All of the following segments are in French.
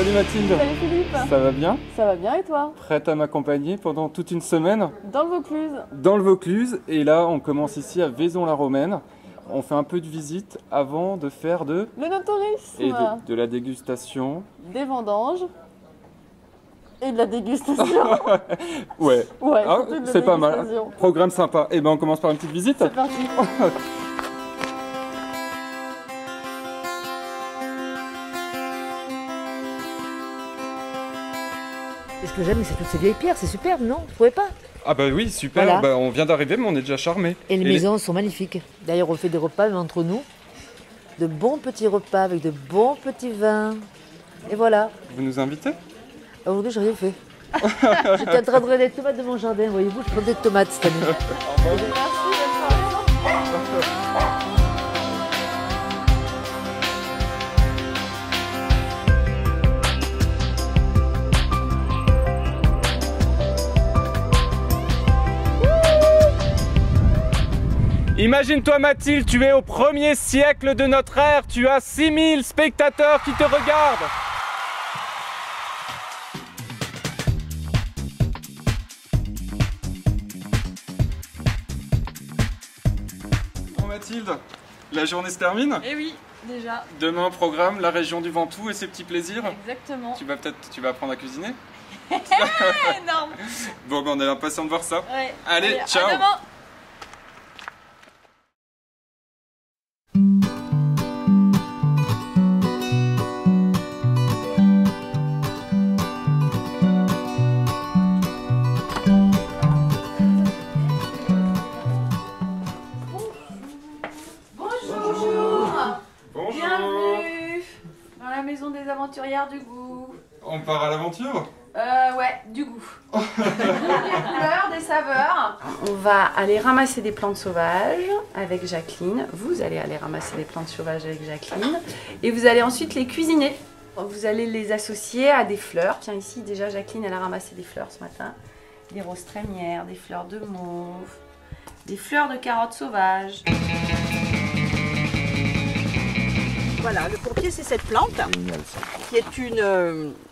Salut Mathilde. Salut Philippe. Ça va bien? Ça va bien et toi? Prête à m'accompagner pendant toute une semaine? Dans le Vaucluse. Dans le Vaucluse, et là on commence ici à Vaison-la-Romaine. On fait un peu de visite avant de faire Le no-tourisme. et de la dégustation. Des vendanges. Et de la dégustation. Ouais, Ouais, ah, surtout de la c'est pas mal. dégustation. Programme sympa. Et ben on commence par une petite visite. C'est parti. Et ce que j'aime, c'est toutes ces vieilles pierres, c'est superbe, non? Vous trouvez pas? Ah bah oui, super. Voilà. Bah, on vient d'arriver mais on est déjà charmé. Et les maisons sont magnifiques. D'ailleurs, on fait des repas même entre nous. De bons petits repas avec de bons petits vins. Et voilà. Vous nous invitez? Aujourd'hui, j'ai rien fait. J'étais en train de regarder les tomates de mon jardin, voyez-vous, je prends des tomates cette année. Merci, bonne soirée. Imagine-toi Mathilde, tu es au 1er siècle de notre ère, tu as 6000 spectateurs qui te regardent. Bon Mathilde, la journée se termine. Eh oui, déjà. Demain programme la région du Ventoux et ses petits plaisirs. Exactement. Tu vas apprendre à cuisiner. Énorme. Bon ben on est impatient de voir ça. Ouais. Allez, ciao. À demain. Bonjour. Bienvenue dans la maison des aventurières du goût. On part à l'aventure. Ouais, du goût. Des couleurs, des saveurs. On va aller ramasser des plantes sauvages avec Jacqueline. Vous allez aller ramasser des plantes sauvages avec Jacqueline. Et vous allez ensuite les cuisiner. Vous allez les associer à des fleurs. Tiens, ici, déjà, Jacqueline, elle a ramassé des fleurs ce matin. Des roses trémières, des fleurs de mauve, des fleurs de carottes sauvages. Voilà, le pompier, c'est cette plante qui est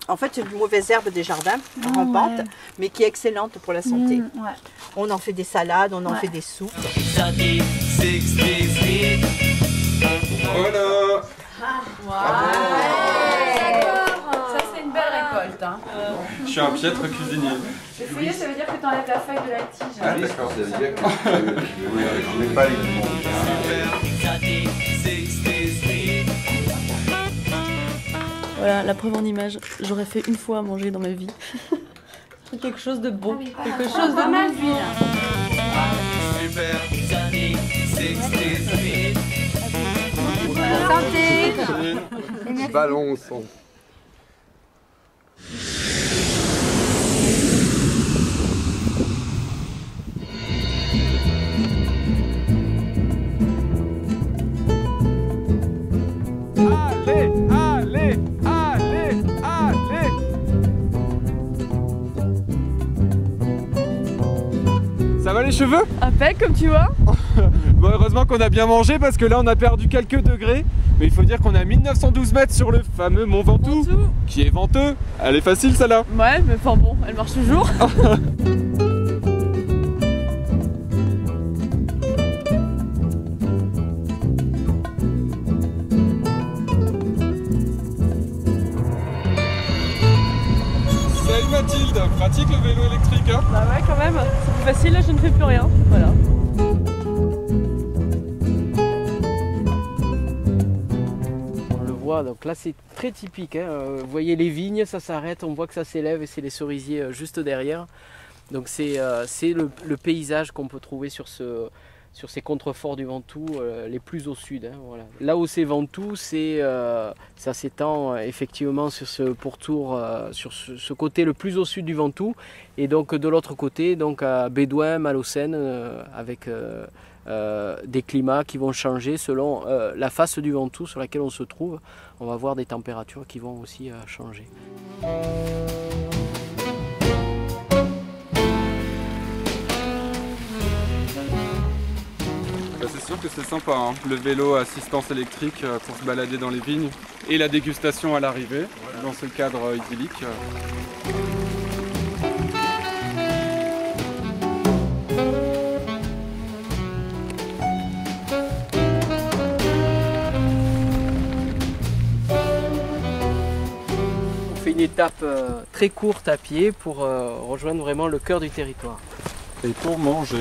en fait, une mauvaise herbe des jardins, rampante, mais qui est excellente pour la santé. Ouais. On en fait des salades, on en fait des soupes. Voilà. Ça, c'est une belle récolte. Hein. Je suis un piètre cuisinier. Le feuillet, ça veut dire que tu enlèves la feuille de la tige. Ah d'accord. Voilà, la preuve en image. J'aurais fait une fois à manger dans ma vie. Quelque chose de bon. Quelque chose de mal, lui. Santé. Ballon au son. Allez, allez, allez, allez. Ça va les cheveux? Impec, comme tu vois. Bon, heureusement qu'on a bien mangé parce que là on a perdu quelques degrés. Mais il faut dire qu'on est à 1912 mètres sur le fameux mont Ventoux, qui est venteux. Elle est facile celle-là. Ouais, mais enfin bon, elle marche toujours. Salut Mathilde, pratique le vélo électrique hein? Bah ouais, quand même. C'est plus facile, là je ne fais plus rien. Voilà. On le voit, donc là c'est très typique. Hein. Vous voyez les vignes, ça s'arrête, on voit que ça s'élève et c'est les cerisiers juste derrière. Donc c'est le paysage qu'on peut trouver sur ces contreforts du Ventoux les plus au sud. Hein, voilà. Là où c'est Ventoux, ça s'étend effectivement sur ce pourtour, sur ce côté le plus au sud du Ventoux. Et donc de l'autre côté, donc à Bédoin, Malocène, avec des climats qui vont changer selon la face du Ventoux sur laquelle on se trouve. On va voir des températures qui vont aussi changer. sûr que c'est sympa, hein. Le vélo à assistance électrique pour se balader dans les vignes et la dégustation à l'arrivée, dans ce cadre idyllique. On fait une étape très courte à pied pour rejoindre vraiment le cœur du territoire. Et pour manger.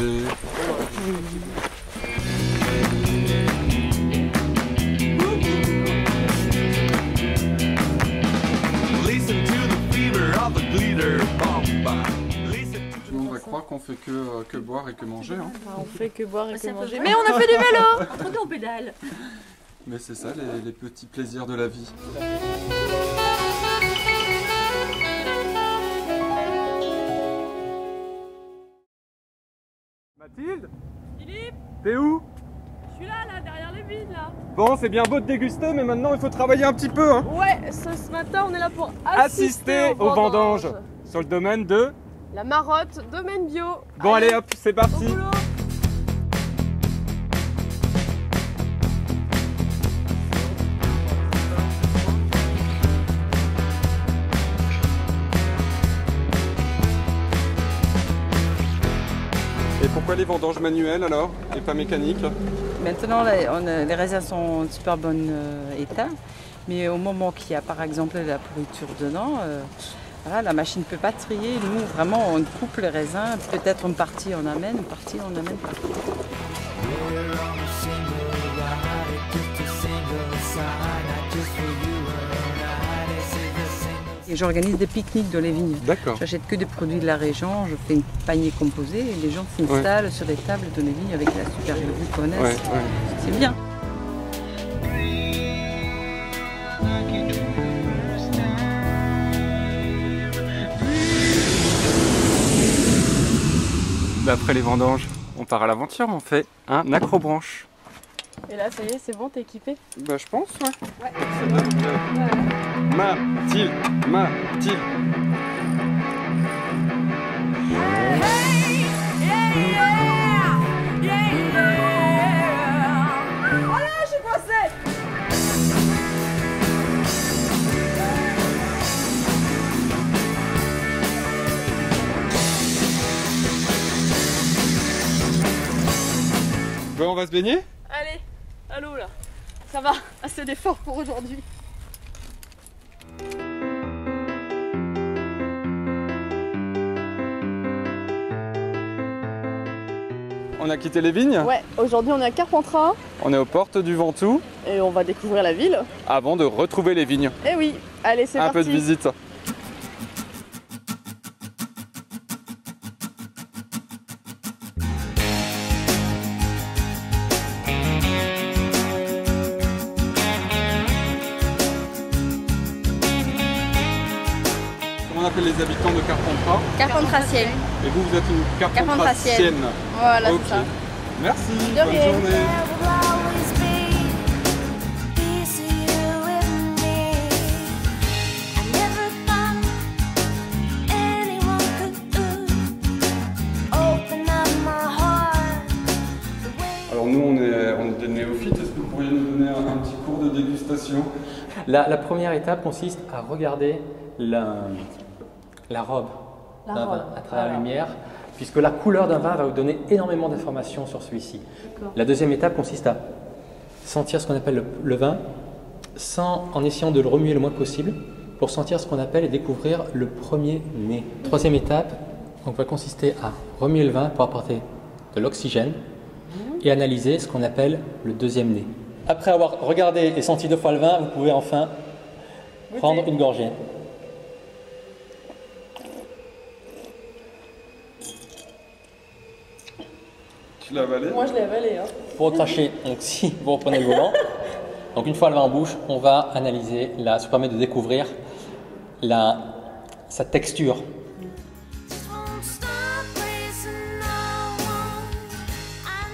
On va croire qu'on fait que boire et que manger. Hein. On fait que boire et que manger. Mais on a fait du vélo. Entre nous on pédale. Mais c'est ça les petits plaisirs de la vie. Mathilde? Philippe? T'es où? Je suis là, derrière les vignes, là. Bon, c'est bien beau de déguster, mais maintenant il faut travailler un petit peu. Hein. Ouais, ce matin, on est là pour Assister aux vendanges sur le domaine de la Marotte, domaine bio. Bon, allez hop, c'est parti. Au boulot. Et pourquoi les vendanges manuelles alors et pas mécaniques? Maintenant, les raisins sont en super bon état, mais au moment qu'il y a par exemple la pourriture dedans, voilà, la machine ne peut pas trier. Nous, vraiment, on coupe les raisins, peut-être une partie on amène, une partie on n'amène pas. Et j'organise des pique-niques dans les vignes. D'accord. J'achète que des produits de la région, je fais une panier composé et les gens s'installent sur les tables de les vignes avec la super vue qu'on a. Ouais. C'est bien. Après les vendanges, on part à l'aventure, on fait un accrobranche. Et là, ça y est, c'est bon, t'es équipé? Bah je pense, ouais. Mathilde. Voilà, je suis coincée. Bon, on va se baigner? Allez, à l'eau là. Ça va, assez d'efforts pour aujourd'hui. On a quitté les vignes? Ouais, aujourd'hui on est à Carpentras On est aux portes du Ventoux et on va découvrir la ville. avant de retrouver les vignes. Eh oui, allez, c'est parti. Un peu de visite. Comment on appelle les habitants de Carpentras? Carpentracienne. Et vous êtes une Carpentracienne. Voilà, Ok. c'est ça. Merci, De bonne rien. journée. Alors nous on est des néophytes, est-ce que vous pourriez nous donner un petit cours de dégustation? La première étape consiste à regarder la robe d'un vin à travers la lumière, puisque la couleur d'un vin va vous donner énormément d'informations sur celui-ci. La deuxième étape consiste à sentir ce qu'on appelle le vin, en essayant de le remuer le moins possible, pour sentir ce qu'on appelle et découvrir le premier nez. Troisième étape donc, va consister à remuer le vin pour apporter de l'oxygène et analyser ce qu'on appelle le deuxième nez. Après avoir regardé et senti 2 fois le vin, vous pouvez enfin prendre une gorgée. Tu l'as avalé? Moi je l'ai avalé. Hein. Pour recracher, donc si vous reprenez le volant, donc une fois le vin en bouche, on va analyser, ça permet de découvrir sa texture.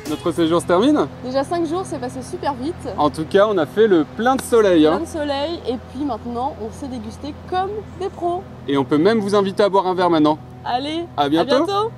Notre séjour se termine? Déjà 5 jours, c'est passé super vite. En tout cas, on a fait le plein de soleil. Plein de soleil et puis maintenant on s'est dégusté comme des pros. Et on peut même vous inviter à boire un verre maintenant. Allez, À bientôt. À bientôt.